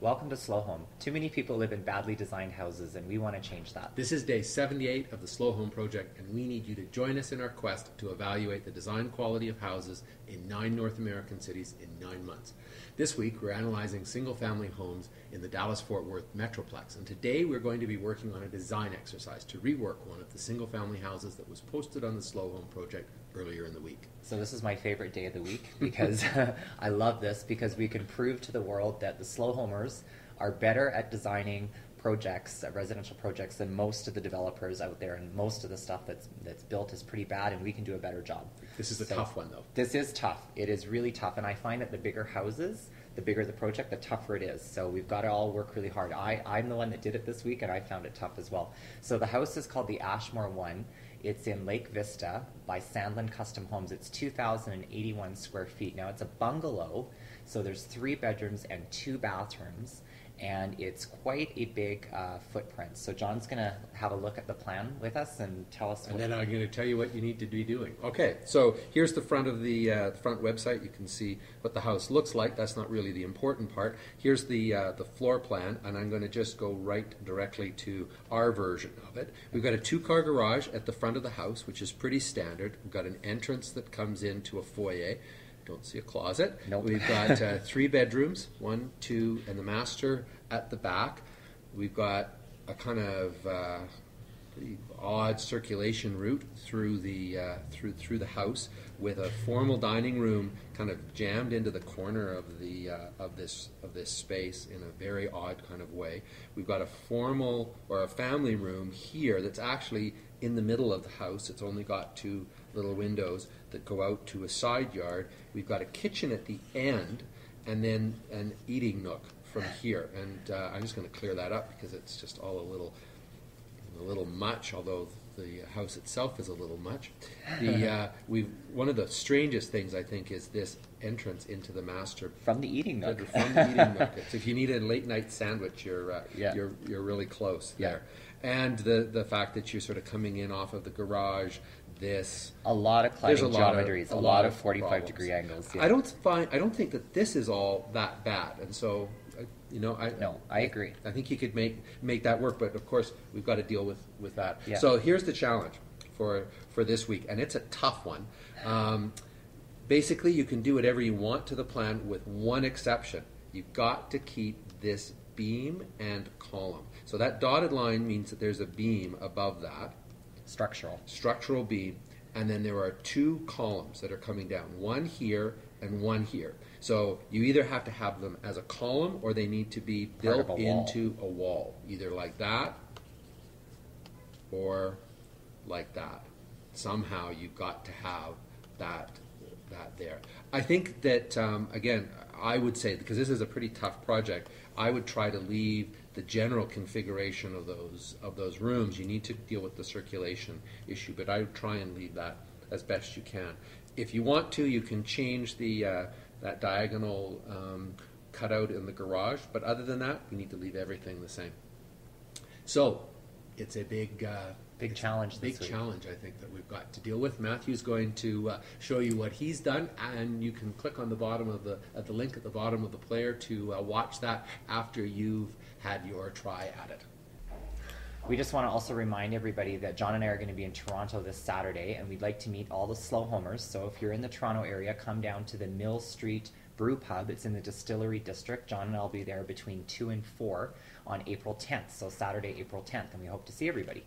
Welcome to Slow Home. Too many people live in badly designed houses, and we want to change that. This is day 78 of the Slow Home Project, and we need you to join us in our quest to evaluate the design quality of houses in 9 North American cities in 9 months. This week, we're analyzing single-family homes in the Dallas-Fort Worth Metroplex, and today we're going to be working on a design exercise to rework one of the single-family houses that was posted on the Slow Home Project earlier in the week. So this is my favorite day of the week because I love this because we can prove to the world that the slow homers are better at designing projects, residential projects, than most of the developers out there, and most of the stuff that's built is pretty bad, and we can do a better job. This is a tough one, though. This is tough. It is really tough, and I find that the bigger houses, the bigger the project, the tougher it is. So we've got to all work really hard. I'm the one that did it this week, and I found it tough as well. So the house is called the Ashmore One. It's in Lake Vista by Sandlin Custom Homes. It's 2,081 square feet. Now, it's a bungalow, so there's 3 bedrooms and 2 bathrooms, and it's quite a big footprint. So John's going to have a look at the plan with us and tell us. And then I'm going to tell you what you need to be doing. Okay, so here's the front of the front website. You can see what the house looks like. That's not really the important part. Here's the floor plan, and I'm going to just go right directly to our version of it. We've got a 2-car garage at the front of the house, which is pretty standard. We've got an entrance that comes into a foyer. Don't see a closet. Nope. We've got 3 bedrooms, 1, 2, and the master at the back. We've got a kind of pretty odd circulation route through the through the house, with a formal dining room kind of jammed into the corner of the of this space in a very odd kind of way. We've got a formal or a family room here that's actually in the middle of the house. It's only got 2 little windows that go out to a side yard. We've got a kitchen at the end, and then an eating nook from here. And I'm just going to clear that up because it's just all a little much, although the house itself is a little much. One of the strangest things, I think, is this entrance into the master from the eating nook. From the eating nook. So if you need a late night sandwich, you're really close there. And the fact that you're sort of coming in off of the garage. A lot of cladding geometries, a lot of 45-degree angles. Yeah. I don't think that this is all that bad, and so I agree. I think you could make that work, but of course we've got to deal with that. Yeah. So here's the challenge for this week, and it's a tough one. Basically, you can do whatever you want to the plan, with one exception. You've got to keep this beam and column. So that dotted line means that there's a beam above that. Structural beam, and then there are 2 columns that are coming down, one here and one here. So you either have to have them as a column, or they need to be built into a wall, either like that or like that. Somehow you've got to have that there. I think that, again, I would say, because this is a pretty tough project, I would try to leave the general configuration of those rooms. You need to deal with the circulation issue, but I would try and leave that as best you can. If you want to, you can change that diagonal cutout in the garage, but other than that, you need to leave everything the same. So it's a big challenge. Big challenge, I think, that we've got to deal with. Matthew's going to show you what he's done, and you can click on the bottom of the link at the bottom of the player to watch that after you've had your try at it. We just want to also remind everybody that John and I are going to be in Toronto this Saturday, and we'd like to meet all the slow homers. So if you're in the Toronto area, come down to the Mill Street Brew Pub. It's in the Distillery District. John and I will be there between 2 and 4 on April 10th. So Saturday, April 10th, and we hope to see everybody.